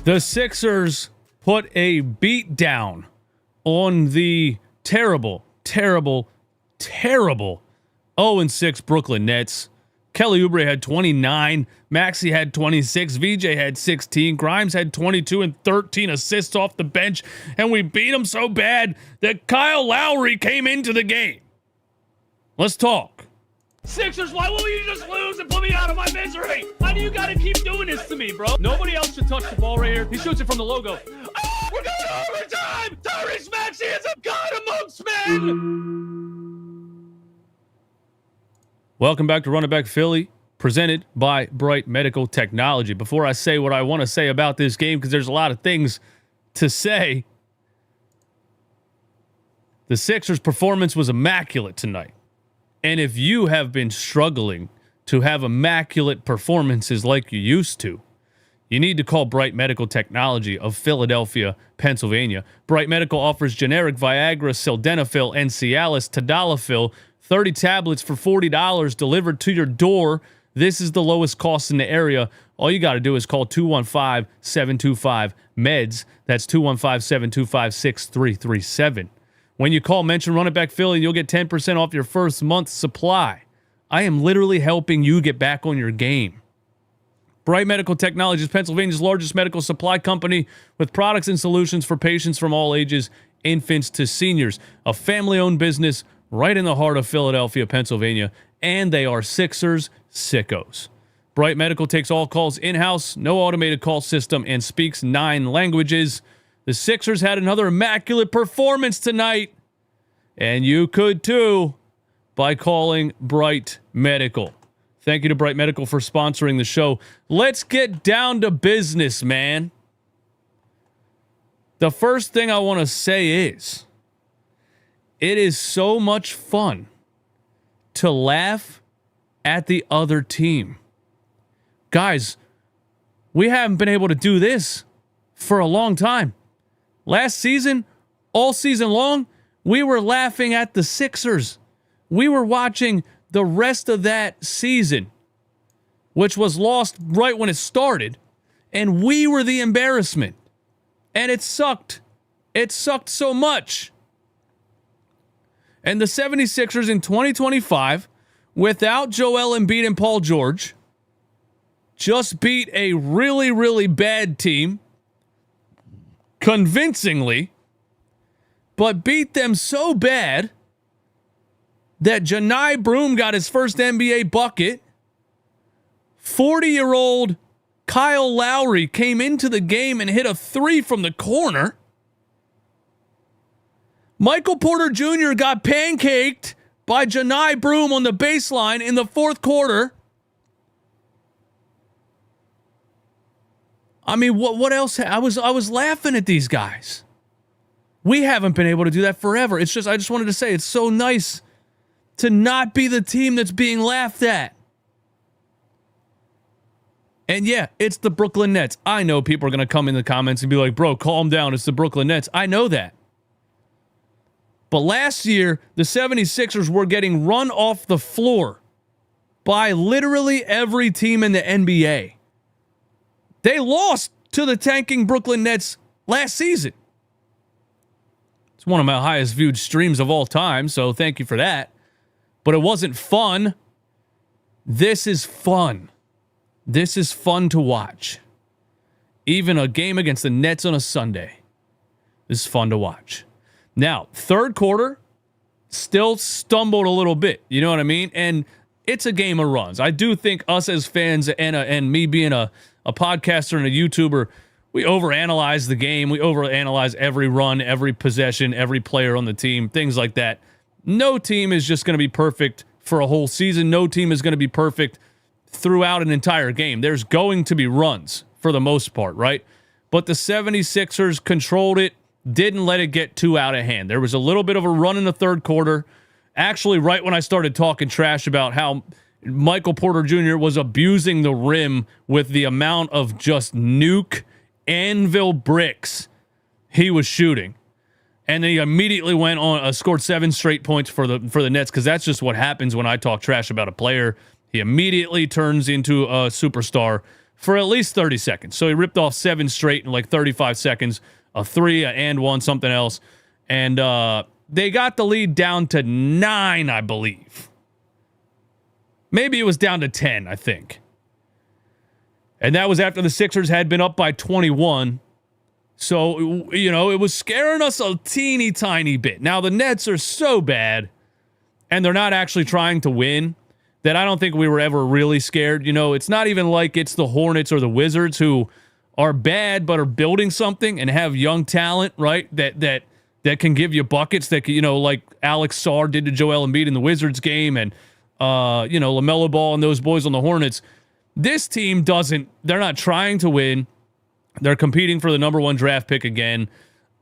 The Sixers put a beat down on the terrible 0-6 Brooklyn Nets. Kelly Oubre had 29, Maxey had 26, VJ had 16, Grimes had 22 and 13 assists off the bench, and we beat them so bad that Kyle Lowry came into the game. Let's talk. Sixers, why won't you just lose and put me out of my misery? Why do you gotta keep doing this to me, bro? Nobody else should touch the ball right here. He shoots it from the logo. Oh, we're going to overtime! Tyrese Maxey is a god amongst men! Welcome back to Run It Back Philly, presented by Bright Medical Technology. Before I say what I want to say about this game, because there's a lot of things to say, the Sixers' performance was immaculate tonight. And if you have been struggling to have immaculate performances like you used to, you need to call Bright Medical Technology of Philadelphia, Pennsylvania. Bright Medical offers generic Viagra, Sildenafil, and Cialis Tadalafil, 30 tablets for $40 delivered to your door. This is the lowest cost in the area. All you got to do is call 215-725-MEDS. That's 215-725-6337. When you call, mention Run It Back Philly, you'll get 10% off your first month's supply. I am literally helping you get back on your game. Bright Medical Technology is Pennsylvania's largest medical supply company with products and solutions for patients from all ages, infants to seniors. A family-owned business right in the heart of Philadelphia, Pennsylvania, and they are Sixers sickos. Bright Medical takes all calls in-house, no automated call system, and speaks 9 languages. The Sixers had another immaculate performance tonight, and you could too by calling Bright Medical. Thank you to Bright Medical for sponsoring the show. Let's get down to business, man. The first thing I want to say is, it is so much fun to laugh at the other team. Guys, we haven't been able to do this for a long time. Last season, all season long, we were laughing at the Sixers. We were watching the rest of that season, which was lost right when it started, and we were the embarrassment. And it sucked. It sucked so much. And the 76ers in 2025, without Joel Embiid and Paul George, just beat a really, really bad team convincingly, but beat them so bad that Janai Broome got his first NBA bucket. 40-year-old Kyle Lowry came into the game and hit a 3 from the corner. Michael Porter Jr. got pancaked by Janai Broome on the baseline in the fourth quarter. I mean, what else? I was laughing at these guys. We haven't been able to do that forever. It's just, I just wanted to say, it's so nice to not be the team that's being laughed at. And yeah, it's the Brooklyn Nets. I know people are going to come in the comments and be like, bro, calm down. It's the Brooklyn Nets. I know that. But last year, the 76ers were getting run off the floor by literally every team in the NBA. They lost to the tanking Brooklyn Nets last season. It's one of my highest viewed streams of all time, so thank you for that. But it wasn't fun. This is fun. This is fun to watch. Even a game against the Nets on a Sunday. This is fun to watch. Now, third quarter, still stumbled a little bit. You know what I mean? And it's a game of runs. I do think us as fans and me being a podcaster and a YouTuber, we overanalyze the game. We overanalyze every run, every possession, every player on the team, things like that. No team is just going to be perfect for a whole season. No team is going to be perfect throughout an entire game. There's going to be runs for the most part, right? But the 76ers controlled it, didn't let it get too out of hand. There was a little bit of a run in the third quarter. Actually, right when I started talking trash about how Michael Porter Jr. was abusing the rim with the amount of just nuke anvil bricks he was shooting. And then he immediately went on, scored 7 straight points for the Nets, because that's just what happens when I talk trash about a player. He immediately turns into a superstar for at least 30 seconds. So he ripped off 7 straight in like 35 seconds, a 3, a and 1, something else. And they got the lead down to 9, I believe. Maybe it was down to 10, I think. And that was after the Sixers had been up by 21. So, you know, it was scaring us a teeny tiny bit. Now, the Nets are so bad, and they're not actually trying to win, that I don't think we were ever really scared. You know, it's not even like it's the Hornets or the Wizards who are bad but are building something and have young talent, right, that can give you buckets that, you know, like Alex Sarr did to Joel Embiid in the Wizards game and, you know, LaMelo Ball and those boys on the Hornets. This team doesn't, they're not trying to win. They're competing for the number 1 draft pick again.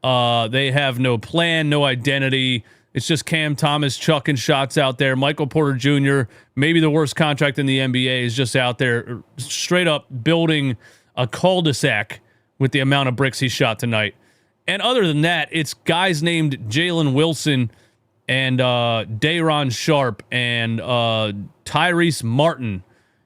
They have no plan, no identity. It's just Cam Thomas chucking shots out there. Michael Porter Jr., maybe the worst contract in the NBA, is just out there straight up building a cul-de-sac with the amount of bricks he shot tonight. And other than that, it's guys named Jalen Wilson and Day'Ron Sharpe and Tyrese Martin,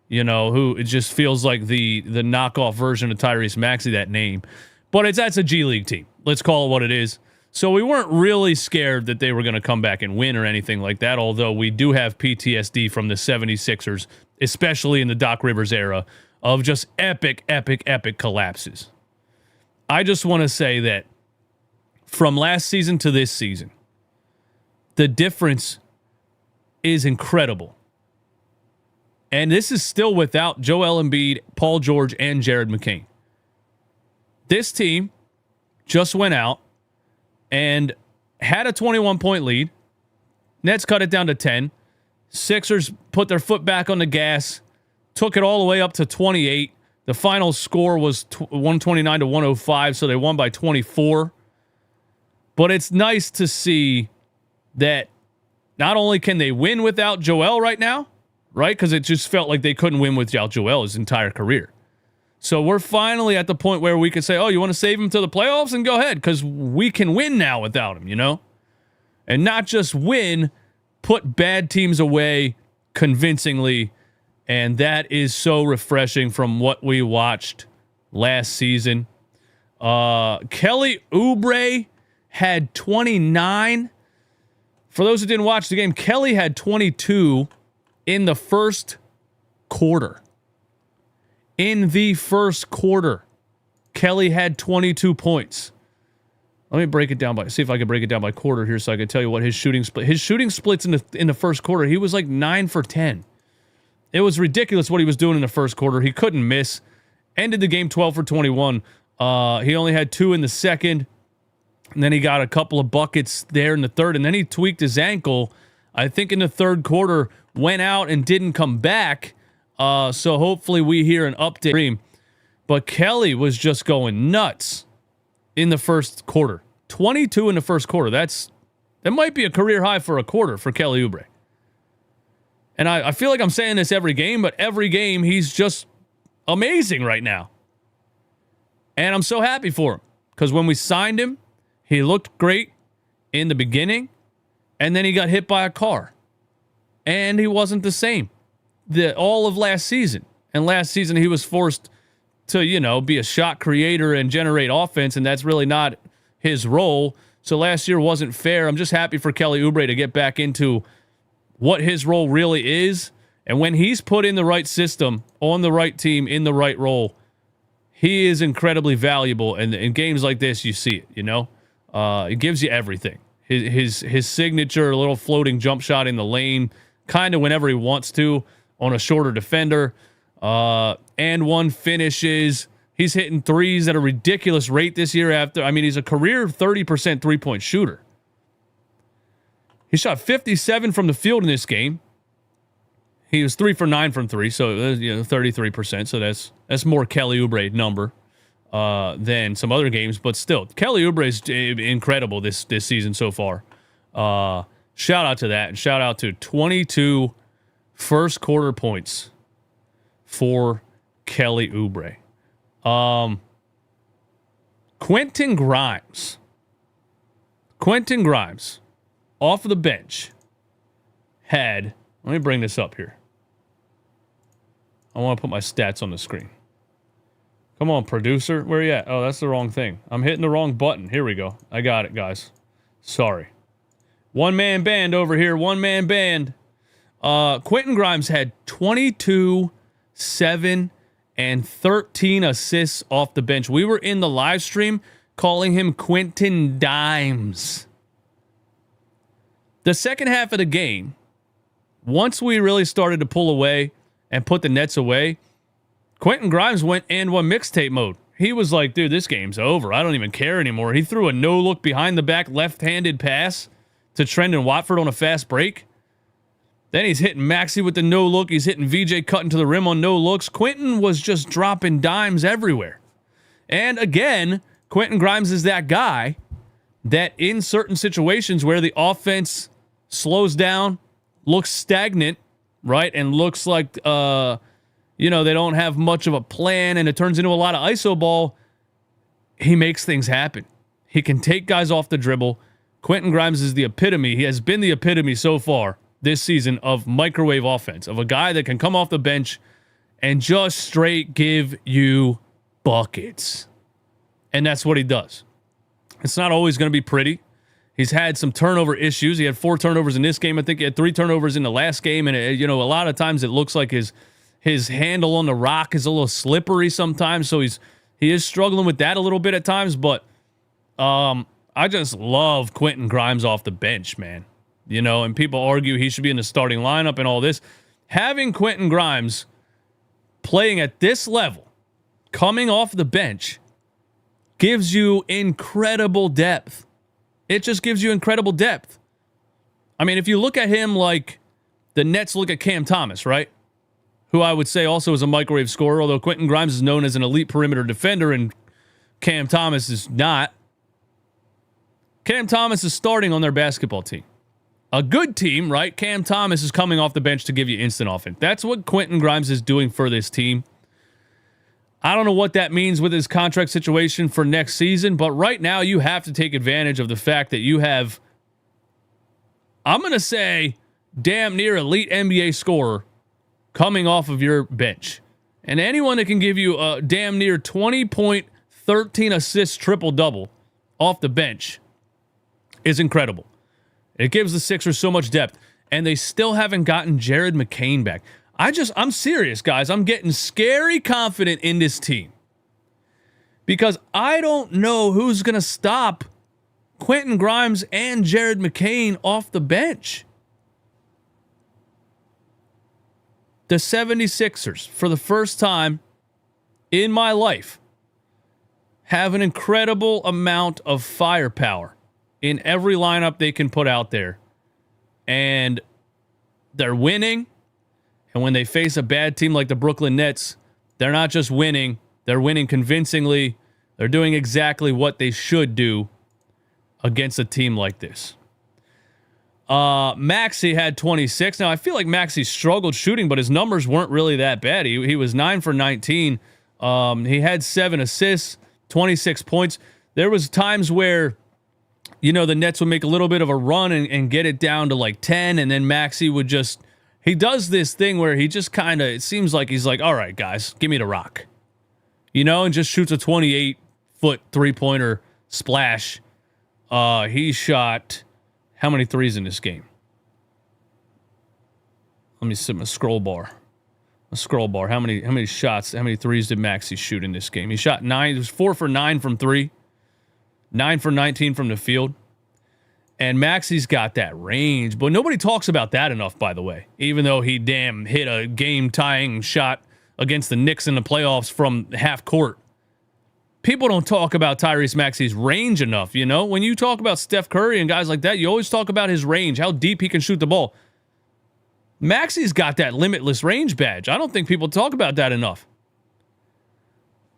you know, who it just feels like the knockoff version of Tyrese Maxey, that name. But that's a G League team. Let's call it what it is. So we weren't really scared that they were going to come back and win or anything like that, although we do have PTSD from the 76ers, especially in the Doc Rivers era, of just epic collapses. I just want to say that from last season to this season, the difference is incredible. And this is still without Joel Embiid, Paul George, and Jared McCain. This team just went out and had a 21-point lead. Nets cut it down to 10. Sixers put their foot back on the gas, took it all the way up to 28. The final score was 129 to 105, so they won by 24. But it's nice to see that not only can they win without Joel right now, right? Because it just felt like they couldn't win without Joel his entire career. So we're finally at the point where we can say, oh, you want to save him to the playoffs? And go ahead, because we can win now without him, you know? And not just win, put bad teams away convincingly. And that is so refreshing from what we watched last season. Kelly Oubre had 29. For those who didn't watch the game, Kelly had 22 in the first quarter. In the first quarter, Kelly had 22 points. Let me break it down see if I can break it down by quarter here so I can tell you what his shooting split. His shooting splits in the first quarter, he was like 9 for 10. It was ridiculous what he was doing in the first quarter. He couldn't miss. Ended the game 12 for 21. He only had 2 in the second. And then he got a couple of buckets there in the third. And then he tweaked his ankle, I think in the third quarter, went out and didn't come back. So hopefully we hear an update. But Kelly was just going nuts in the first quarter. 22 in the first quarter. That might be a career high for a quarter for Kelly Oubre. And I feel like I'm saying this every game, but every game he's just amazing right now. And I'm so happy for him. Because when we signed him, he looked great in the beginning. And then he got hit by a car. And he wasn't the same. All of last season. And last season he was forced to, you know, be a shot creator and generate offense, and that's really not his role. So last year wasn't fair. I'm just happy for Kelly Oubre to get back into what his role really is. And when he's put in the right system, on the right team, in the right role, he is incredibly valuable. And in games like this, you see it, you know? It gives you everything. His signature little floating jump shot in the lane, kind of whenever he wants to, on a shorter defender. And one finishes. He's hitting threes at a ridiculous rate this year he's a career 30% three-point shooter. He shot 57 from the field in this game. He was 3 for 9 from 3, so 33%. So that's more Kelly Oubre number than some other games, but still, Kelly Oubre is incredible this season so far. Shout out to that, and shout out to 22 first quarter points for Kelly Oubre. Quentin Grimes. Off of the bench let me bring this up here. I want to put my stats on the screen. Come on, producer. Where you at? Oh, that's the wrong thing. I'm hitting the wrong button. Here we go. I got it, guys. Sorry. One-man band over here. One-man band. Quentin Grimes had 22, 7, and 13 assists off the bench. We were in the live stream calling him Quentin Dimes. The second half of the game, once we really started to pull away and put the Nets away, Quentin Grimes went and won mixtape mode. He was like, dude, this game's over. I don't even care anymore. He threw a no-look behind-the-back left-handed pass to Trendon Watford on a fast break. Then he's hitting Maxey with the no-look. He's hitting VJ cutting to the rim on no-looks. Quentin was just dropping dimes everywhere. And again, Quentin Grimes is that guy that in certain situations where the offense slows down, looks stagnant, right, and looks like they don't have much of a plan and it turns into a lot of iso ball, he makes things happen. He can take guys off the dribble. Quentin Grimes is the epitome. He has been the epitome so far this season of microwave offense, of a guy that can come off the bench and just straight give you buckets. And that's what he does. It's not always going to be pretty. He's had some turnover issues. He had 4 turnovers in this game. I think he had 3 turnovers in the last game. And, a lot of times it looks like his handle on the rock is a little slippery sometimes. So he is struggling with that a little bit at times. But I just love Quentin Grimes off the bench, man. And people argue he should be in the starting lineup and all this. Having Quentin Grimes playing at this level, coming off the bench, gives you incredible depth. It just gives you incredible depth. I mean, if you look at him like the Nets look at Cam Thomas, right? Who I would say also is a microwave scorer, although Quentin Grimes is known as an elite perimeter defender and Cam Thomas is not. Cam Thomas is starting on their basketball team. A good team, right? Cam Thomas is coming off the bench to give you instant offense. That's what Quentin Grimes is doing for this team. I don't know what that means with his contract situation for next season, but right now you have to take advantage of the fact that you have, I'm going to say, damn near elite NBA scorer coming off of your bench. And anyone that can give you a damn near 20-point, 13 assists triple-double off the bench is incredible. It gives the Sixers so much depth. And they still haven't gotten Jared McCain back. I'm serious, guys. I'm getting scary confident in this team. Because I don't know who's going to stop Quentin Grimes and Jared McCain off the bench. The 76ers, for the first time in my life, have an incredible amount of firepower in every lineup they can put out there. And they're winning. And when they face a bad team like the Brooklyn Nets, they're not just winning. They're winning convincingly. They're doing exactly what they should do against a team like this. Maxey had 26. Now, I feel like Maxey struggled shooting, but his numbers weren't really that bad. He was 9 for 19. He had 7 assists, 26 points. There was times where, the Nets would make a little bit of a run and get it down to like 10, and then Maxey would just... He does this thing where he just kind of... It seems like he's like, all right, guys, give me the rock. And just shoots a 28-foot three-pointer splash. He shot... How many threes in this game? Let me see my scroll bar. How many shots, how many threes did Maxey shoot in this game? He shot 9. It was 4 for 9 from 3. 9 for 19 from the field. And Maxey's got that range. But nobody talks about that enough, by the way. Even though he hit a game-tying shot against the Knicks in the playoffs from half court. People don't talk about Tyrese Maxey's range enough, When you talk about Steph Curry and guys like that, you always talk about his range, how deep he can shoot the ball. Maxey's got that limitless range badge. I don't think people talk about that enough.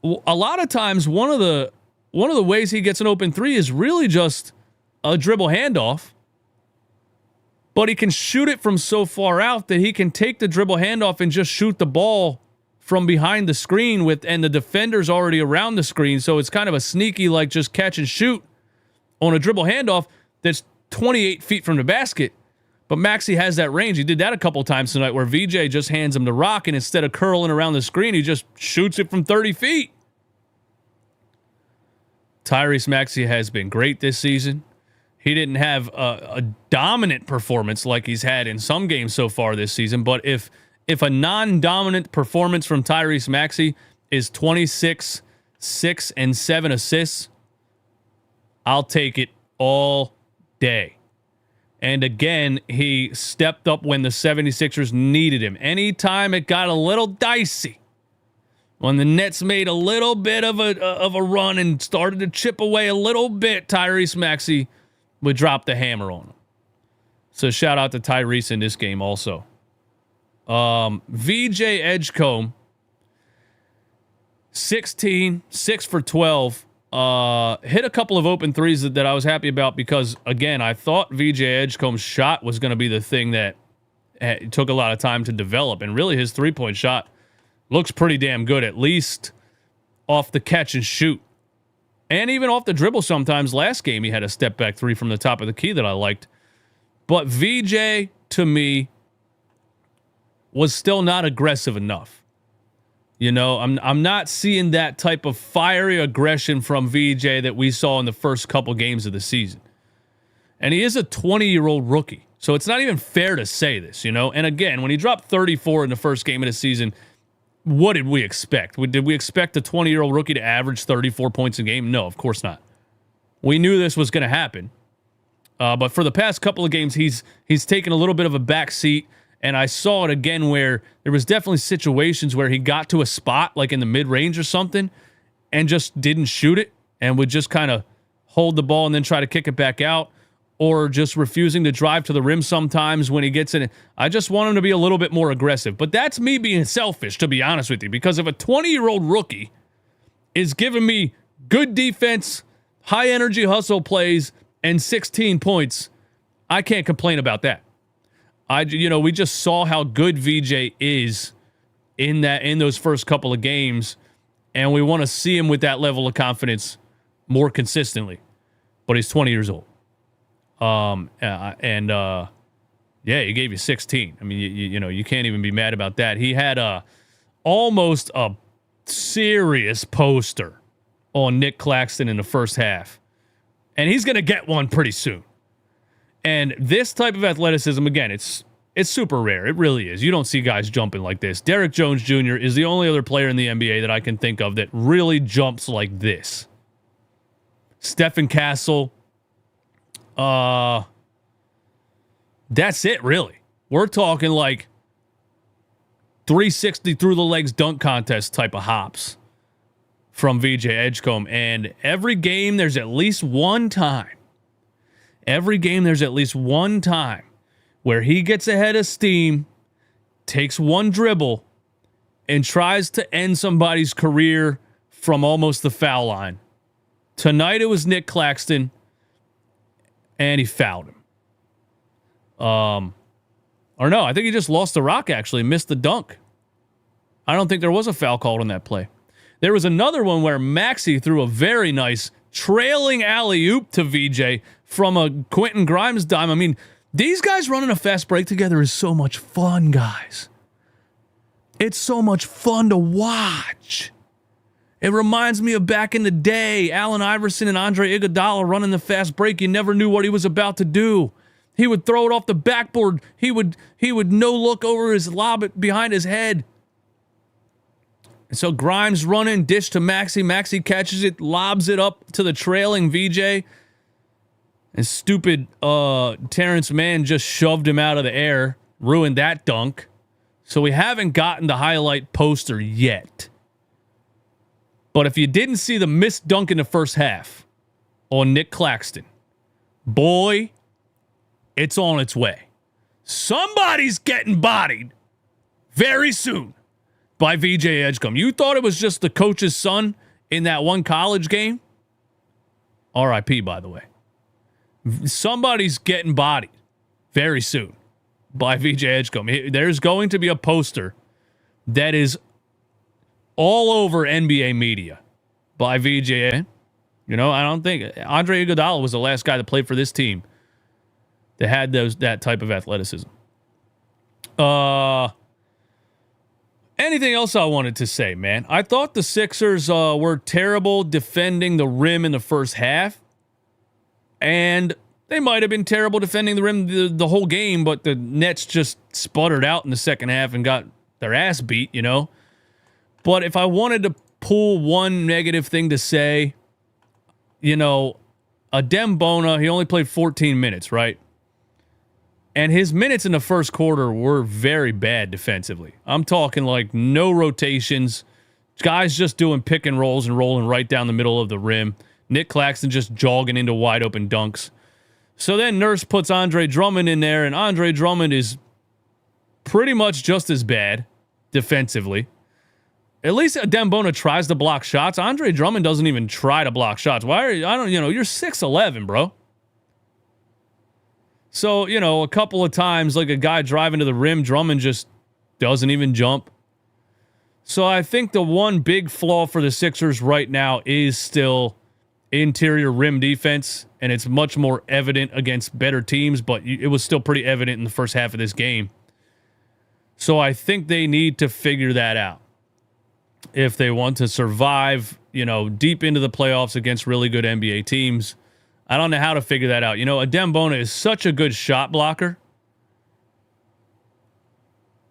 A lot of times, one of the ways he gets an open three is really just a dribble handoff, but he can shoot it from so far out that he can take the dribble handoff and just shoot the ball from behind the screen and the defender's already around the screen. So it's kind of a sneaky, like just catch and shoot on a dribble handoff that's 28 feet from the basket. But Maxey has that range. He did that a couple times tonight where VJ just hands him the rock and instead of curling around the screen, he just shoots it from 30 feet. Tyrese Maxey has been great this season. He didn't have a dominant performance like he's had in some games so far this season, but if a non-dominant performance from Tyrese Maxey is 26, 6, and 7 assists, I'll take it all day. And again, he stepped up when the 76ers needed him. Anytime it got a little dicey, when the Nets made a little bit of a run and started to chip away a little bit, Tyrese Maxey would drop the hammer on him. So shout out to Tyrese in this game also. VJ Edgecombe, 16, 6 for 12. Hit a couple of open threes that I was happy about because, again, I thought VJ Edgecombe's shot was going to be the thing that took a lot of time to develop. And really his three-point shot looks pretty damn good, at least off the catch and shoot. And even off the dribble sometimes. Last game he had a step-back three from the top of the key that I liked. But VJ, to me, was still not aggressive enough. You know, I'm not seeing that type of fiery aggression from VJ that we saw in the first couple games of the season. And he is a 20-year-old rookie. So it's not even fair to say this, you know? And again, when he dropped 34 in the first game of the season, what did we expect? Did we expect a 20-year-old rookie to average 34 points a game? No, of course not. We knew this was going to happen. But for the past couple of games, he's taken a little bit of a back seat. And I saw it again where there was definitely situations where he got to a spot, like in the mid-range or something, and just didn't shoot it and would just kind of hold the ball and then try to kick it back out, or just refusing to drive to the rim sometimes when he gets in it. I just want him to be a little bit more aggressive. But that's me being selfish, to be honest with you, because if a 20-year-old rookie is giving me good defense, high-energy hustle plays, and 16 points, I can't complain about that. We just saw how good VJ is in those first couple of games, and we want to see him with that level of confidence more consistently. But he's 20 years old. He gave you 16. I mean, you can't even be mad about that. He had almost a serious poster on Nick Claxton in the first half, and he's going to get one pretty soon. And this type of athleticism, again, it's super rare. It really is. You don't see guys jumping like this. Derrick Jones Jr. is the only other player in the NBA that I can think of that really jumps like this. Stephen Castle. That's it, really. We're talking like 360 through the legs dunk contest type of hops from VJ Edgecombe. And every game there's at least one time where he gets ahead of steam, takes one dribble, and tries to end somebody's career from almost the foul line. Tonight it was Nick Claxton, and he fouled him. I think he just lost the rock, actually, missed the dunk. I don't think there was a foul called on that play. There was another one where Maxey threw a very nice trailing alley-oop to VJ from a Quentin Grimes dime. I mean, these guys running a fast break together is so much fun, guys. It's so much fun to watch. It reminds me of back in the day, Allen Iverson and Andre Iguodala running the fast break. You never knew what he was about to do. He would throw it off the backboard. He would no look over his lob behind his head. And so Grimes running, dish to Maxey. Maxey catches it, lobs it up to the trailing VJ. And stupid Terrence Mann just shoved him out of the air, ruined that dunk. So we haven't gotten the highlight poster yet. But if you didn't see the missed dunk in the first half on Nick Claxton, boy, it's on its way. Somebody's getting bodied very soon by VJ Edgecombe. You thought it was just the coach's son in that one college game? RIP, by the way. Somebody's getting bodied very soon by VJ Edgecombe. There's going to be a poster that is all over NBA media by VJ. I don't think Andre Iguodala was the last guy that played for this team that had that type of athleticism. Anything else I wanted to say, man? I thought the Sixers were terrible defending the rim in the first half. And they might have been terrible defending the rim the whole game, but the Nets just sputtered out in the second half and got their ass beat, you know? But if I wanted to pull one negative thing to say, you know, Adem Bona, he only played 14 minutes, right? And his minutes in the first quarter were very bad defensively. I'm talking like no rotations, guys just doing pick and rolls and rolling right down the middle of the rim. Nick Claxton just jogging into wide open dunks. So then Nurse puts Andre Drummond in there, and Andre Drummond is pretty much just as bad defensively. At least Adem Bona tries to block shots. Andre Drummond doesn't even try to block shots. Why are you, you're 6'11", bro. So, a couple of times, like a guy driving to the rim, Drummond just doesn't even jump. So I think the one big flaw for the Sixers right now is still interior rim defense, and it's much more evident against better teams, but it was still pretty evident in the first half of this game. So I think they need to figure that out if they want to survive, deep into the playoffs against really good NBA teams. I don't know how to figure that out. Adem Bona is such a good shot blocker.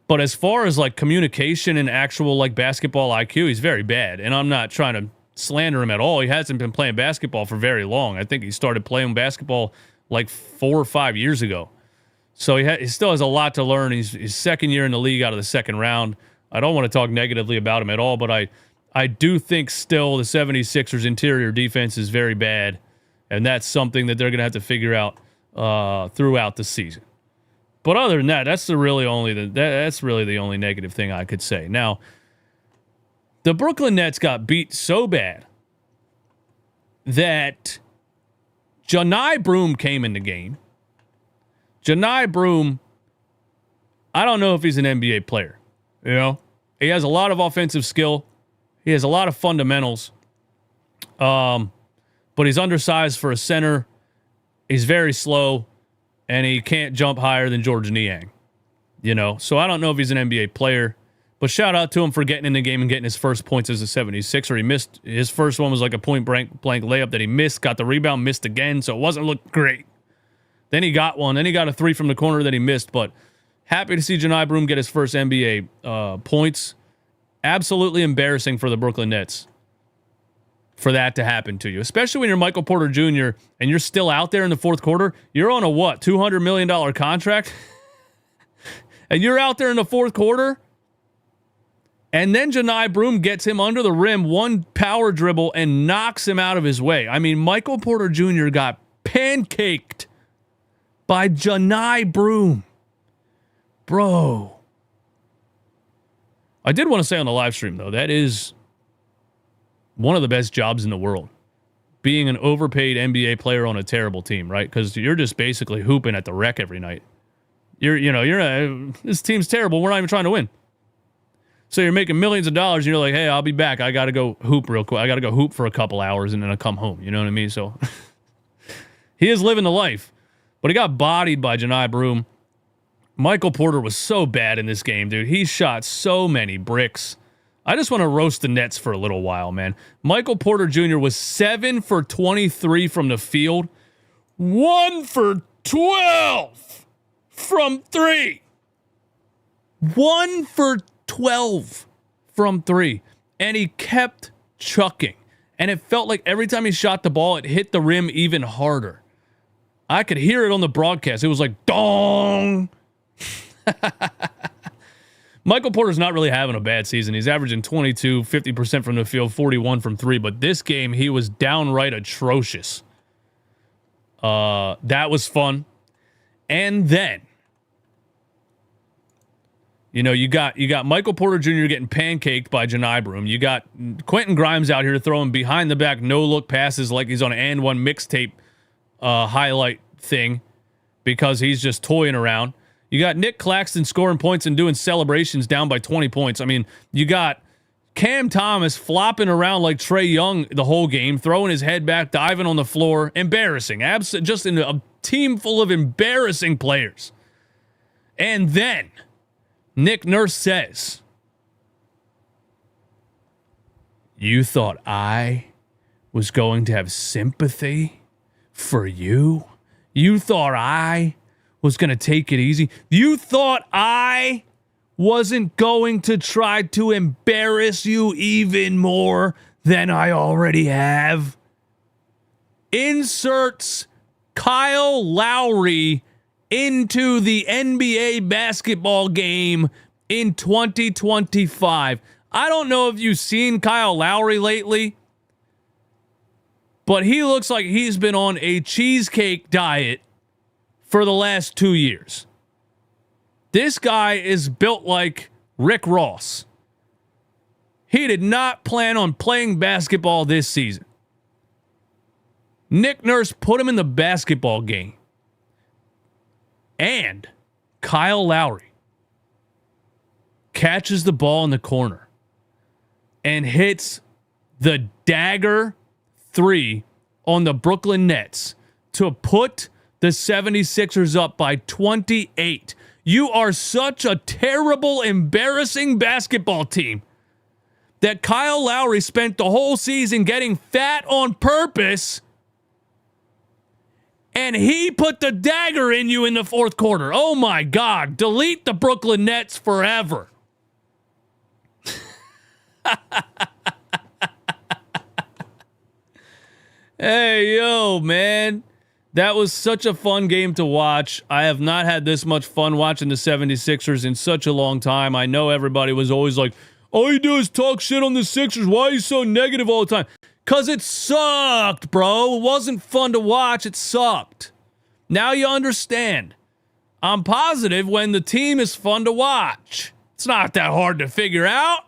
But as far as like communication and actual like basketball IQ, he's very bad. And I'm not trying to slander him at all. He hasn't been playing basketball for very long. I think he started playing basketball like 4 or 5 years ago. So he still has a lot to learn. He's second year in the league out of the second round. I don't want to talk negatively about him at all, but I do think still the 76ers interior defense is very bad. And that's something that they're going to have to figure out throughout the season. But other than that, that's really the only negative thing I could say. Now, the Brooklyn Nets got beat so bad that Janai Broome came in the game. Janai Broome, I don't know if he's an NBA player. He has a lot of offensive skill. He has a lot of fundamentals. But he's undersized for a center. He's very slow, and he can't jump higher than George Niang. So I don't know if he's an NBA player, but shout out to him for getting in the game and getting his first points as a 76er. He missed his first one was like a point blank layup that he missed, got the rebound, missed again, so it wasn't look great. Then he got one. Then he got a three from the corner that he missed, but happy to see Janai Broome get his first NBA points. Absolutely embarrassing for the Brooklyn Nets for that to happen to you, especially when you're Michael Porter Jr. and you're still out there in the fourth quarter. You're on a $200 million contract? And you're out there in the fourth quarter? And then Janai Broome gets him under the rim, one power dribble, and knocks him out of his way. I mean, Michael Porter Jr. got pancaked by Janai Broome. Bro. I did want to say on the live stream, though, that is one of the best jobs in the world. Being an overpaid NBA player on a terrible team, right? Because you're just basically hooping at the rec every night. This team's terrible. We're not even trying to win. So you're making millions of dollars, and you're like, hey, I'll be back. I got to go hoop real quick. I got to go hoop for a couple hours, and then I'll come home. You know what I mean? So he is living the life. But he got bodied by Janai Broome. Michael Porter was so bad in this game, dude. He shot so many bricks. I just want to roast the Nets for a little while, man. Michael Porter Jr. was 7 for 23 from the field. 1 for 12 from 3. 1 for 12 from 3. And he kept chucking. And it felt like every time he shot the ball, it hit the rim even harder. I could hear it on the broadcast. It was like, dong. Michael Porter's not really having a bad season. He's averaging 22, 50% from the field, 41 from 3. But this game, he was downright atrocious. That was fun. And then, you got Michael Porter Jr. getting pancaked by Janai Broome. You got Quentin Grimes out here throwing behind the back no-look passes like he's on an and one mixtape highlight thing because he's just toying around. You got Nick Claxton scoring points and doing celebrations down by 20 points. I mean, you got Cam Thomas flopping around like Trae Young the whole game, throwing his head back, diving on the floor. Embarrassing. Just in a team full of embarrassing players. And then Nick Nurse says, You thought I was going to have sympathy for you? You thought I was going to take it easy? You thought I wasn't going to try to embarrass you even more than I already have? Inserts Kyle Lowry into the NBA basketball game in 2025. I don't know if you've seen Kyle Lowry lately, but he looks like he's been on a cheesecake diet for the last 2 years. This guy is built like Rick Ross. He did not plan on playing basketball this season. Nick Nurse put him in the basketball game. And Kyle Lowry catches the ball in the corner and hits the dagger 3 on the Brooklyn Nets to put the 76ers up by 28. You are such a terrible, embarrassing basketball team that Kyle Lowry spent the whole season getting fat on purpose, and he put the dagger in you in the fourth quarter. Oh my God. Delete the Brooklyn Nets forever. Hey, yo, man. That was such a fun game to watch. I have not had this much fun watching the 76ers in such a long time. I know everybody was always like, all you do is talk shit on the Sixers. Why are you so negative all the time? Because it sucked, bro. It wasn't fun to watch. It sucked. Now you understand. I'm positive when the team is fun to watch. It's not that hard to figure out.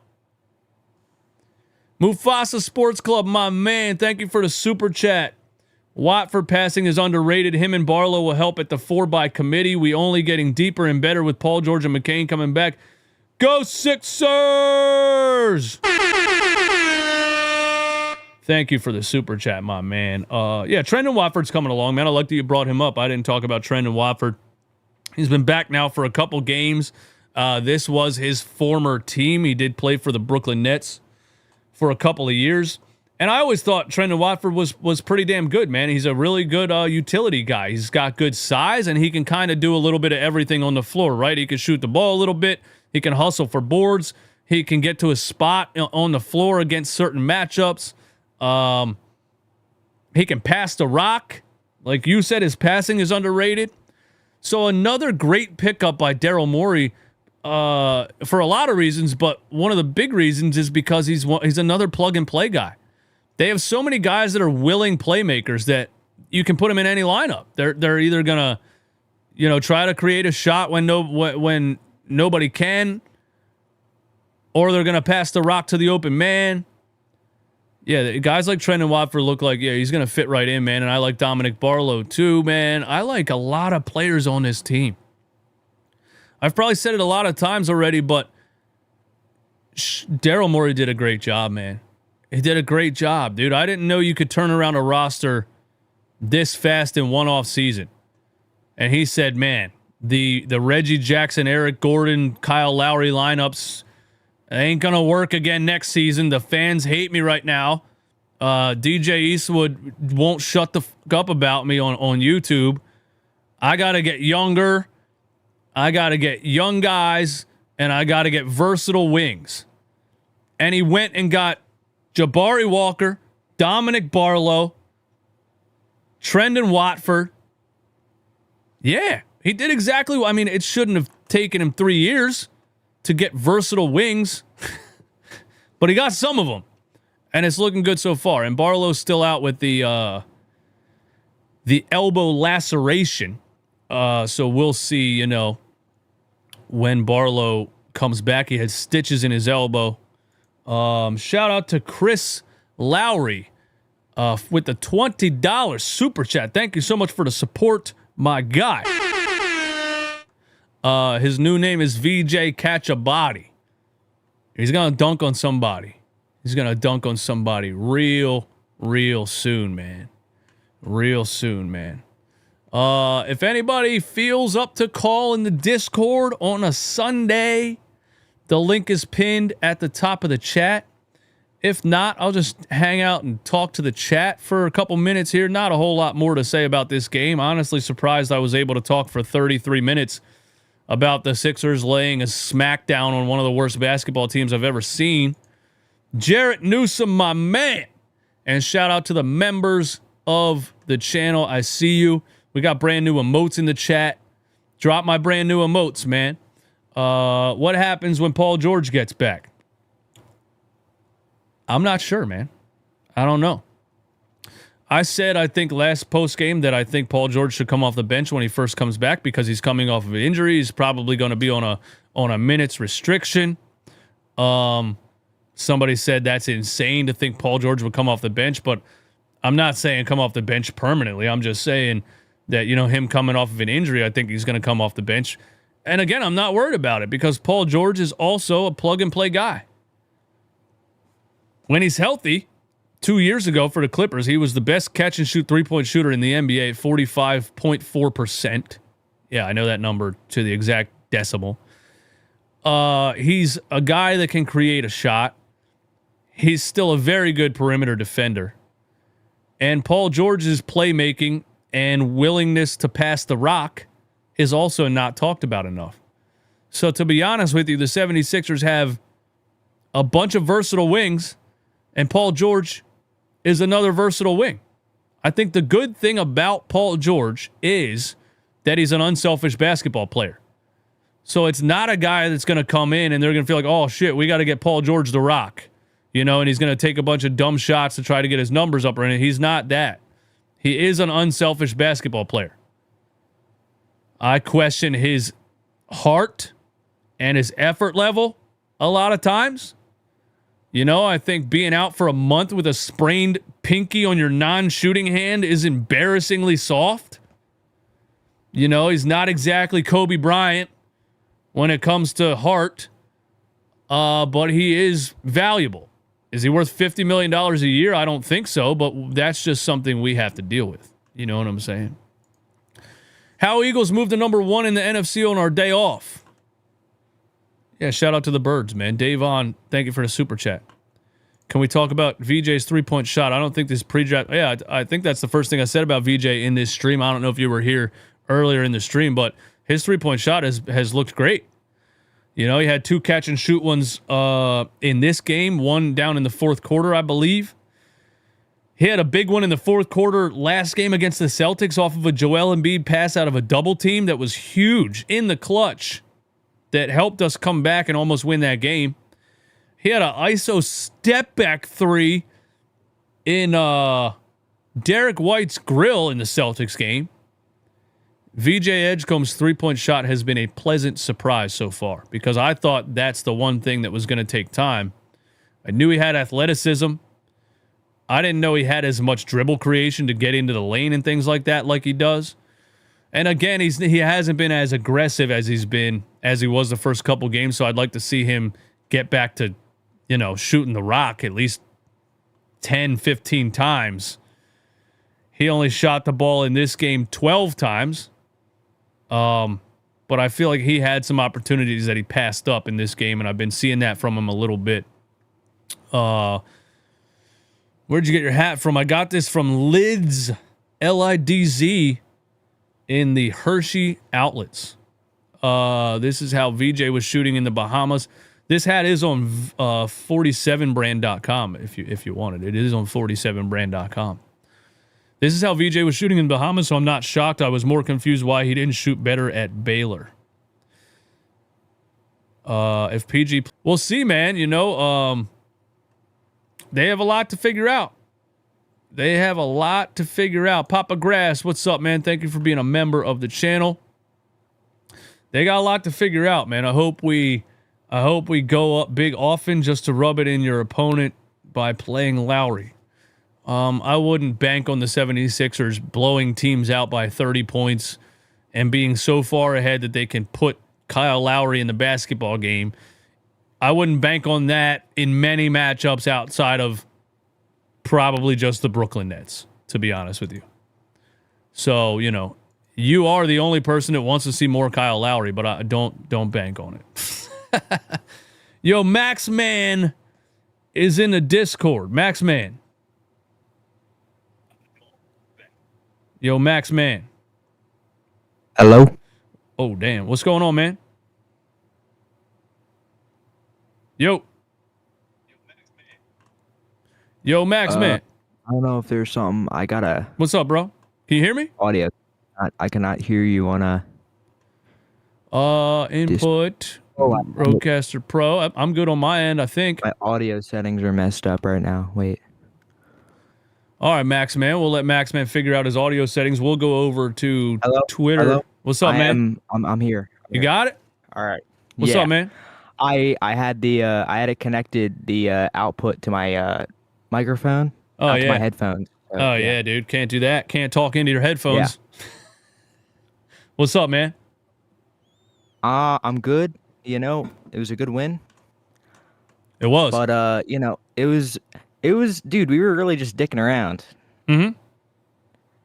Mufasa Sports Club, my man. Thank you for the super chat. Watford passing is underrated. Him and Barlow will help at the 4-by committee. We only getting deeper and better with Paul George and McCain coming back. Go Sixers! Thank you for the super chat, my man. Yeah, Trendon Watford's coming along, man. I like that you brought him up. I didn't talk about Trendon Watford. He's been back now for a couple games. This was his former team. He did play for the Brooklyn Nets for a couple of years. And I always thought Trendon Watford was pretty damn good, man. He's a really good utility guy. He's got good size, and he can kind of do a little bit of everything on the floor, right? He can shoot the ball a little bit. He can hustle for boards. He can get to a spot on the floor against certain matchups. He can pass the rock. Like you said, his passing is underrated. So another great pickup by Daryl Morey for a lot of reasons, but one of the big reasons is because he's another plug-and-play guy. They have so many guys that are willing playmakers that you can put them in any lineup. They're either gonna, try to create a shot when nobody can, or they're gonna pass the rock to the open man. Yeah, guys like Trendon Watford look like, he's gonna fit right in, man. And I like Dominic Barlow too, man. I like a lot of players on this team. I've probably said it a lot of times already, but Daryl Morey did a great job, man. He did a great job, dude. I didn't know you could turn around a roster this fast in one off season. And he said, man, the Reggie Jackson, Eric Gordon, Kyle Lowry lineups ain't going to work again next season. The fans hate me right now. DJ Eastwood won't shut the fuck up about me on YouTube. I got to get younger. I got to get young guys, and I got to get versatile wings. And he went and got Jabari Walker, Dominic Barlow, Trendon Watford. Yeah, he did exactly what, it shouldn't have taken him 3 years to get versatile wings, but he got some of them, and it's looking good so far. And Barlow's still out with the elbow laceration, so we'll see, when Barlow comes back. He had stitches in his elbow. Shout out to Chris Lowry with the $20 super chat. Thank you so much for the support, my guy. His new name is VJ Catch a Body. He's gonna dunk on somebody. He's gonna dunk on somebody real soon, man. Real soon, man. If anybody feels up to call in the Discord on a Sunday, the link is pinned at the top of the chat. If not, I'll just hang out and talk to the chat for a couple minutes here. Not a whole lot more to say about this game. Honestly, surprised I was able to talk for 33 minutes about the Sixers laying a smackdown on one of the worst basketball teams I've ever seen. Jarrett Newsom, my man. And shout out to the members of the channel. I see you. We got brand new emotes in the chat. Drop my brand new emotes, man. What happens when Paul George gets back? I'm not sure, man. I don't know. I said, I think last post game that I think Paul George should come off the bench when he first comes back because he's coming off of an injury. He's probably going to be on a minutes restriction. Somebody said that's insane to think Paul George would come off the bench, but I'm not saying come off the bench permanently. I'm just saying that, you know, him coming off of an injury, I think he's going to come off the bench. And again, I'm not worried about it because Paul George is also a plug-and-play guy. When he's healthy, 2 years ago for the Clippers, he was the best catch-and-shoot three-point shooter in the NBA at 45.4%. Yeah, I know that number to the exact decimal. He's a guy that can create a shot. He's still a very good perimeter defender. And Paul George's playmaking and willingness to pass the rock is also not talked about enough. So to be honest with you, the 76ers have a bunch of versatile wings, and Paul George is another versatile wing. I think the good thing about Paul George is that he's an unselfish basketball player. So it's not a guy that's going to come in and they're going to feel like, oh, shit, we got to get Paul George the rock. You know, and he's going to take a bunch of dumb shots to try to get his numbers up. Right? He's not that. He is an unselfish basketball player. I question his heart and his effort level a lot of times. You know, I think being out for a month with a sprained pinky on your non-shooting hand is embarrassingly soft. You know, he's not exactly Kobe Bryant when it comes to heart, but he is valuable. Is he worth $50 million a year? I don't think so, but that's just something we have to deal with. You know what I'm saying? How Eagles moved to number 1 in the NFC on our day off. Yeah, shout out to the Birds, man. Dave on, thank you for the super chat. Can we talk about VJ's three-point shot? I don't think this pre-draft... Yeah, I think that's the first thing I said about VJ in this stream. I don't know if you were here earlier in the stream, but his three-point shot has looked great. You know, he had 2 catch-and-shoot ones in this game, one down in the fourth quarter, I believe. He had a big one in the fourth quarter last game against the Celtics off of a Joel Embiid pass out of a double team that was huge in the clutch that helped us come back and almost win that game. He had an ISO step-back 3 in Derek White's grill in the Celtics game. VJ Edgecombe's three-point shot has been a pleasant surprise so far because I thought that's the one thing that was going to take time. I knew he had athleticism. I didn't know he had as much dribble creation to get into the lane and things like that like he does. And again, he hasn't been as aggressive as he was the first couple games, so I'd like to see him get back to, you know, shooting the rock at least 10, 15 times. He only shot the ball in this game 12 times. But I feel like he had some opportunities that he passed up in this game, and I've been seeing that from him a little bit. Where'd you get your hat from? I got this from Lids, Lidz, in the Hershey outlets. This is how VJ was shooting in the Bahamas. This hat is on 47brand.com if you want it. It is on 47brand.com. This is how VJ was shooting in Bahamas, so I'm not shocked. I was more confused why he didn't shoot better at Baylor. If PG... We'll see, man. You know, they have a lot to figure out. They have a lot to figure out. Papa Grass, what's up, man? Thank you for being a member of the channel. They got a lot to figure out, man. I hope we go up big often just to rub it in your opponent by playing Lowry. I wouldn't bank on the 76ers blowing teams out by 30 points and being so far ahead that they can put Kyle Lowry in the basketball game. I wouldn't bank on that in many matchups outside of probably just the Brooklyn Nets, to be honest with you. So, you know, you are the only person that wants to see more Kyle Lowry, but I don't bank on it. Yo, Max Man is in the Discord. Max Man. Yo, Max Man. Hello? Oh, damn. What's going on, man? Yo. Yo, Max Man. I don't know if there's something. I got a What's up, bro? Can you hear me? audio. I cannot hear you on a... Input. Rodecaster Pro. I'm good on my end, I think. My audio settings are messed up right now. Wait. All right, Max Man. We'll let Max Man figure out his audio settings. We'll go over to Hello? Twitter. Hello? What's up, man? I'm here. You got it? All right. What's up, man? I had it connected the output to my microphone. Oh, to yeah. my headphones. So, Oh, yeah, dude. Can't do that. Can't talk into your headphones. What's up, man? I'm good. You know, it was a good win. It was. But you know, it was dude, we were really just dicking around. Mm-hmm.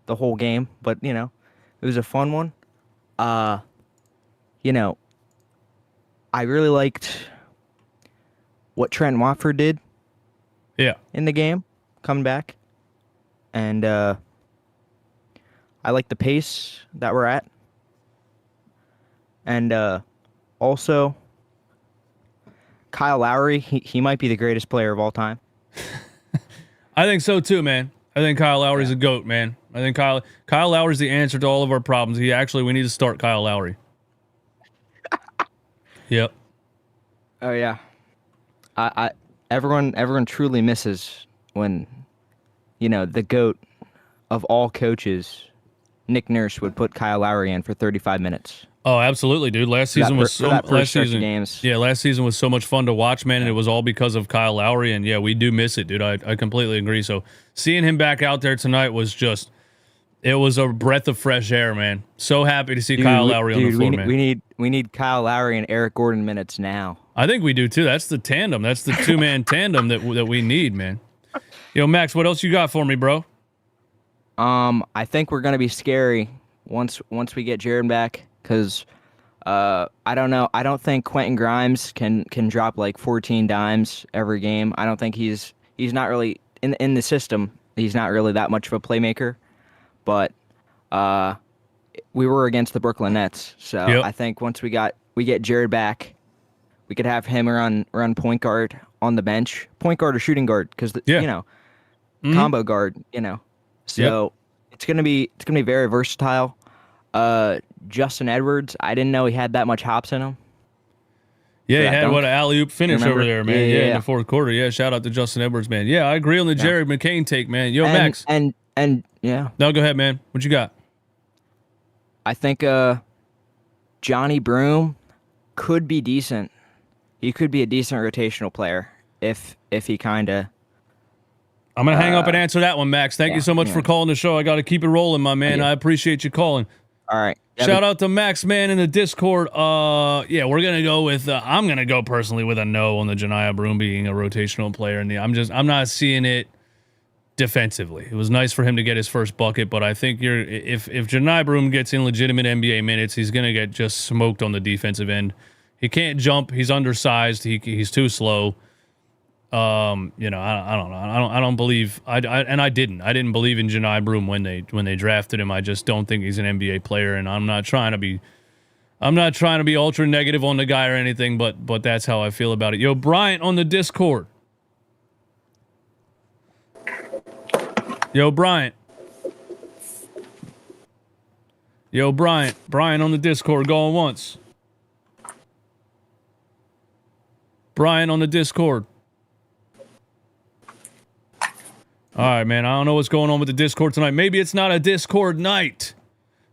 The whole game, but you know, it was a fun one. You know, I really liked what Trent Watford did. Yeah. In the game, coming back. And I like the pace that we're at. And also Kyle Lowry, he might be the greatest player of all time. I think so too, man. I think Kyle Lowry's a GOAT, man. I think Kyle Lowry's the answer to all of our problems. We need to start Kyle Lowry. Yep. Oh yeah. Everyone truly misses when, you know, the GOAT of all coaches, Nick Nurse, would put Kyle Lowry in for 35 minutes. Oh, absolutely, dude. Last season was so much fun to watch, man, and it was all because of Kyle Lowry. And yeah, we do miss it, dude. I completely agree. So seeing him back out there tonight was it was a breath of fresh air, man. So happy to see Kyle Lowry on the floor, man. We need Kyle Lowry and Eric Gordon minutes now. I think we do too. That's the tandem. That's the two-man tandem that we need, man. Yo, Max, what else you got for me, bro? I think we're gonna be scary once we get Jared back. Because I don't know. I don't think Quentin Grimes can drop like 14 dimes every game. I don't think he's not really in the system. He's not really that much of a playmaker. But we were against the Brooklyn Nets, so yep. I think once we get Jared back, we could have him run point guard on the bench, point guard or shooting guard, because you know, combo guard. You know, so it's gonna be very versatile. Justin Edwards, I didn't know he had that much hops in him. Yeah, he had an alley-oop finish over there, man. Yeah, in the fourth quarter. Yeah, shout out to Justin Edwards, man. Yeah, I agree on the Jared McCain take, man. Yo, Max. And yeah. No, go ahead, man. What you got? I think Janai Broome could be decent. He could be a decent rotational player if he kind of... I'm going to hang up and answer that one, Max. Thank you so much for calling the show. I got to keep it rolling, my man. I appreciate you calling. All right. Shout out to Max Man in the Discord. Yeah, we're gonna go with. I'm gonna go personally with a no on the Janai Broome being a rotational player. I'm not seeing it defensively. It was nice for him to get his first bucket, but I think if Janai Broome gets in legitimate NBA minutes, he's gonna get just smoked on the defensive end. He can't jump. He's undersized. He's too slow. You know, I don't know. I don't believe. I didn't believe in Janai Broome when they drafted him. I just don't think he's an NBA player, and I'm not trying to be ultra negative on the guy or anything, but that's how I feel about it. Yo, Bryant on the Discord. Yo, Bryant. Bryant on the Discord going once. Bryant on the Discord. All right, man. I don't know what's going on with the Discord tonight. Maybe it's not a Discord night.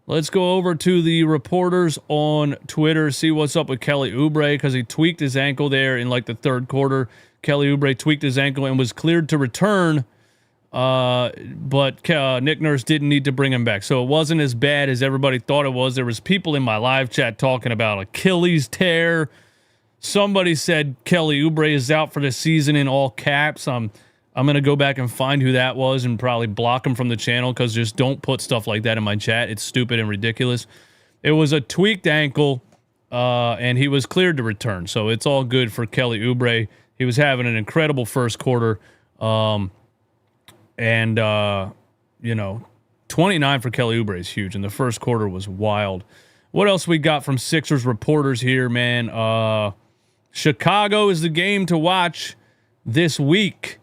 Let's go over to the reporters on Twitter, see what's up with Kelly Oubre, because he tweaked his ankle there in like the third quarter. Kelly Oubre tweaked his ankle and was cleared to return, but Nick Nurse didn't need to bring him back. So it wasn't as bad as everybody thought it was. There was people in my live chat talking about Achilles tear. Somebody said Kelly Oubre is out for the season in all caps. I'm going to go back and find who that was and probably block him from the channel, because just don't put stuff like that in my chat. It's stupid and ridiculous. It was a tweaked ankle, and he was cleared to return. So it's all good for Kelly Oubre. He was having an incredible first quarter. And 29 for Kelly Oubre is huge, and the first quarter was wild. What else we got from Sixers reporters here, man? Chicago is the game to watch this week.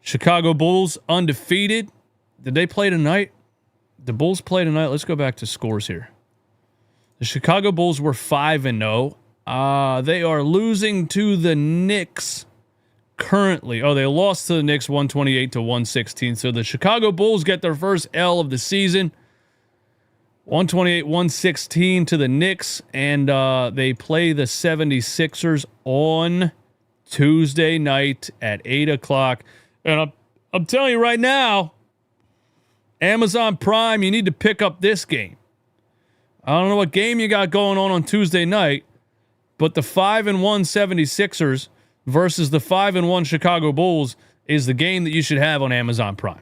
Chicago Bulls undefeated. Did they play tonight? The Bulls play tonight. Let's go back to scores here. The Chicago Bulls were 5-0. They are losing to the Knicks currently. Oh, they lost to the Knicks 128-116. So the Chicago Bulls get their first L of the season. 128-116 to the Knicks, and they play the 76ers on Tuesday night at 8 o'clock. And I'm telling you right now, Amazon Prime, you need to pick up this game. I don't know what game you got going on Tuesday night, but the 5-1 76ers versus the 5-1 Chicago Bulls is the game that you should have on Amazon Prime.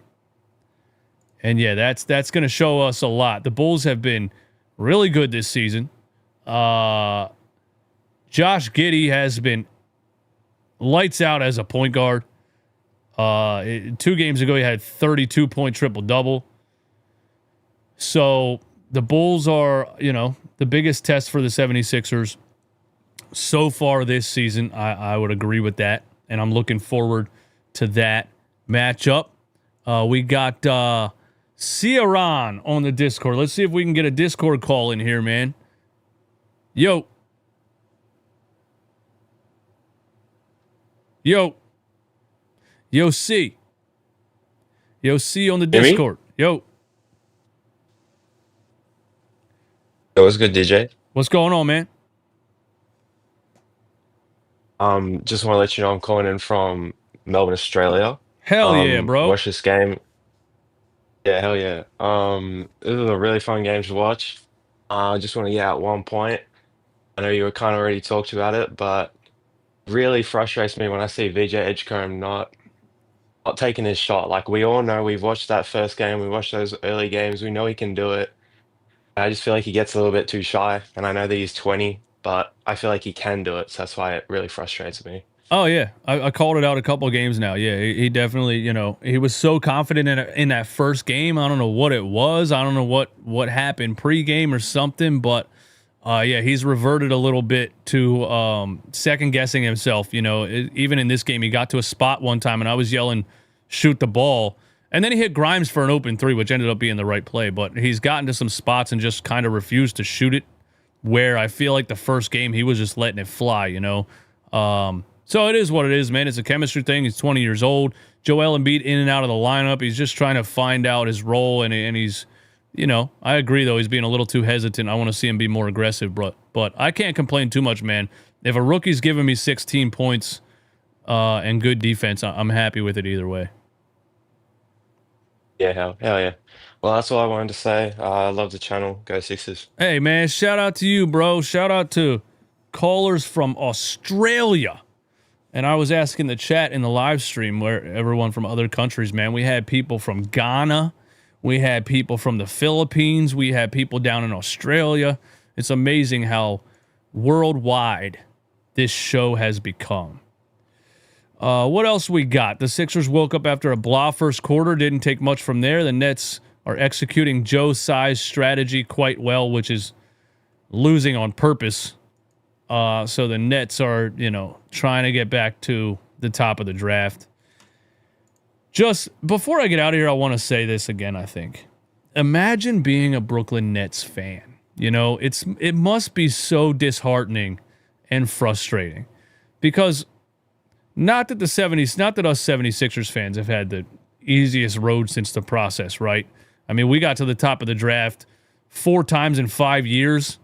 And yeah, that's going to show us a lot. The Bulls have been really good this season. Josh Giddey has been lights out as a point guard. 2 games ago, he had 32-point triple-double. So the Bulls are, the biggest test for the 76ers so far this season. I would agree with that, and I'm looking forward to that matchup. We got Ciaran on the Discord. Let's see if we can get a Discord call in here, man. Yo. C. Yo, C on the Discord. Yo. Yo, what's good, DJ? What's going on, man? Just want to let you know I'm calling in from Melbourne, Australia. Hell yeah, bro. Watch this game. Yeah, hell yeah. This is a really fun game to watch. I just want to get out one point. I know you were kind of already talked about it, but really frustrates me when I see VJ Edgecombe not taking his shot. Like, we all know, we've watched that first game, we watched those early games, we know he can do it. I just feel like he gets a little bit too shy, and I know that he's 20, but I feel like he can do it, so that's why it really frustrates me. Oh, yeah. I called it out a couple of games now. Yeah, he definitely, he was so confident in that first game. I don't know what it was. I don't know what happened pregame or something, but yeah, he's reverted a little bit to second-guessing himself. Even in this game, he got to a spot one time, and I was yelling, shoot the ball. And then he hit Grimes for an open 3, which ended up being the right play. But he's gotten to some spots and just kind of refused to shoot it, where I feel like the first game he was just letting it fly, So it is what it is, man. It's a chemistry thing. He's 20 years old. Joel Embiid in and out of the lineup. He's just trying to find out his role, and he's, I agree, though. He's being a little too hesitant. I want to see him be more aggressive, but I can't complain too much, man. If a rookie's giving me 16 points and good defense, I'm happy with it either way. Yeah, hell yeah. Well, that's all I wanted to say. I love the channel. Go Sixers. Hey, man, shout out to you, bro. Shout out to callers from Australia. And I was asking the chat in the live stream, where everyone from other countries, man. We had people from Ghana. We had people from the Philippines. We had people down in Australia. It's amazing how worldwide this show has become. What else we got? The Sixers woke up after a blah first quarter. Didn't take much from there. The Nets are executing Joe Tsai's strategy quite well, which is losing on purpose. So the Nets are, trying to get back to the top of the draft. Just before I get out of here, I want to say this again, I think. Imagine being a Brooklyn Nets fan. It must be so disheartening and frustrating. Because not that us 76ers fans have had the easiest road since the process, right? I mean, we got to the top of the draft 4 times in 5 years.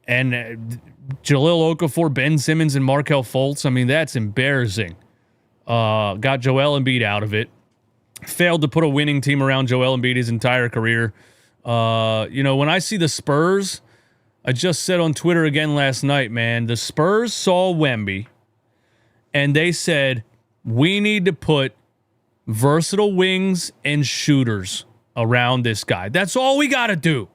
And Jahlil Okafor, Ben Simmons, and Markelle Fultz. I mean, that's embarrassing. Got Joel Embiid out of it. Failed to put a winning team around Joel Embiid his entire career. When I see the Spurs, I just said on Twitter again last night, man, the Spurs saw Wemby, and they said, we need to put versatile wings and shooters around this guy. That's all we got to do,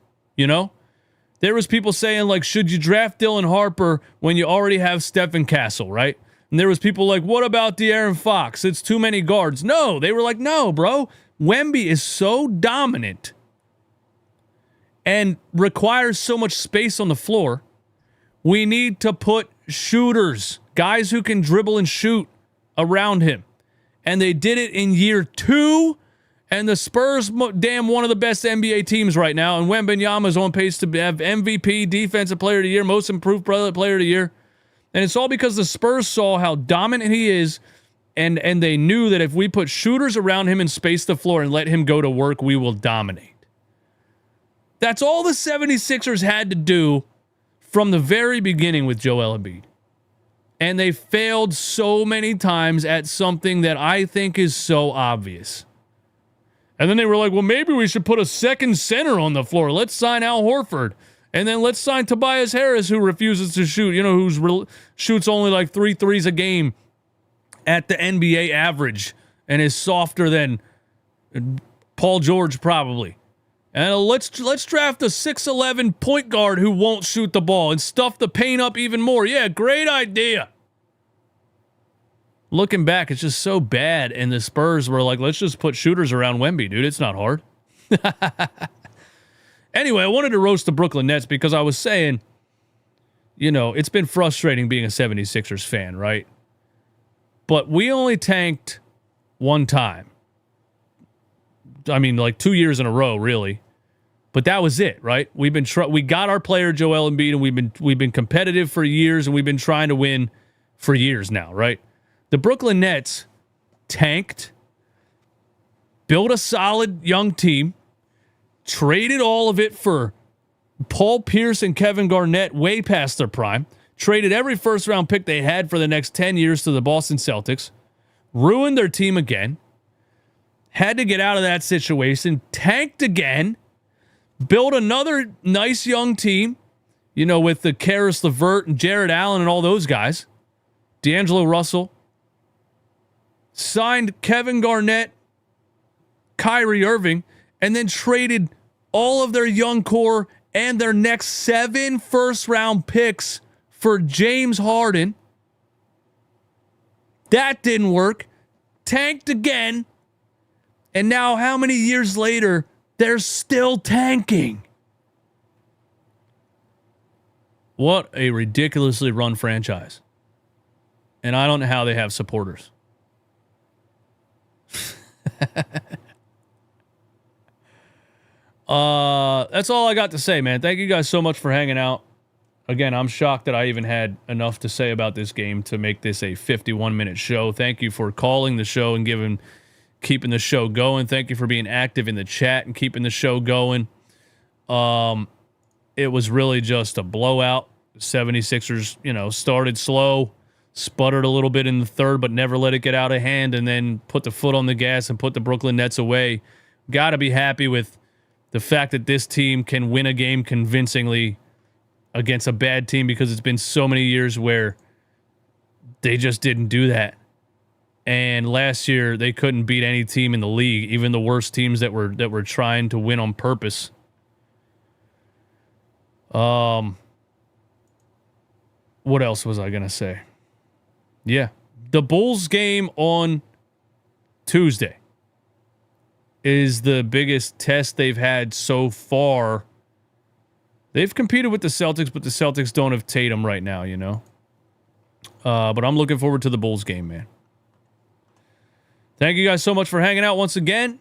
There was people saying, like, should you draft Dylan Harper when you already have Stephen Castle, right? And there was people like, what about De'Aaron Fox? It's too many guards. No, they were like, no, bro. Wemby is so dominant and requires so much space on the floor. We need to put shooters, guys who can dribble and shoot around him. And they did it in year 2. And the Spurs, damn, one of the best NBA teams right now. And Wembanyama is on pace to have MVP, Defensive Player of the Year, Most Improved Player of the Year. And it's all because the Spurs saw how dominant he is, and they knew that if we put shooters around him and space the floor and let him go to work, we will dominate. That's all the 76ers had to do from the very beginning with Joel Embiid. And they failed so many times at something that I think is so obvious. And then they were like, well, maybe we should put a second center on the floor. Let's sign Al Horford. And then let's sign Tobias Harris, who refuses to shoot, who shoots only like 3 threes a game at the NBA average and is softer than Paul George probably. And let's draft a 6'11 point guard who won't shoot the ball and stuff the paint up even more. Yeah, great idea. Looking back, it's just so bad. And the Spurs were like, let's just put shooters around Wemby, dude. It's not hard. Anyway, I wanted to roast the Brooklyn Nets because I was saying, it's been frustrating being a 76ers fan, right? But we only tanked one time. I mean, like 2 years in a row, really. But that was it, right? We got our player Joel Embiid, and we've been competitive for years, and we've been trying to win for years now, right? The Brooklyn Nets tanked, built a solid young team, traded all of it for Paul Pierce and Kevin Garnett way past their prime, traded every first-round pick they had for the next 10 years to the Boston Celtics, ruined their team again, had to get out of that situation, tanked again, built another nice young team, with the Karis LeVert and Jared Allen and all those guys, D'Angelo Russell, signed Kevin Garnett, Kyrie Irving, and then traded all of their young core and their next 7 first-round picks for James Harden. That didn't work. Tanked again. And now, how many years later, they're still tanking? What a ridiculously run franchise. And I don't know how they have supporters. That's all I got to say, man. Thank you guys so much for hanging out. Again, I'm shocked that I even had enough to say about this game to make this a 51-minute show. Thank you for calling the show and keeping the show going. Thank you for being active in the chat and keeping the show going. It was really just a blowout. The 76ers, started slow, sputtered a little bit in the third, but never let it get out of hand, and then put the foot on the gas and put the Brooklyn Nets away. Got to be happy with the fact that this team can win a game convincingly against a bad team, because it's been so many years where they just didn't do that. And last year they couldn't beat any team in the league, even the worst teams that were trying to win on purpose. What else was I going to say? Yeah. The Bulls game on Tuesday is the biggest test they've had so far. They've competed with the Celtics, but the Celtics don't have Tatum right now, But I'm looking forward to the Bulls game, man. Thank you guys so much for hanging out once again.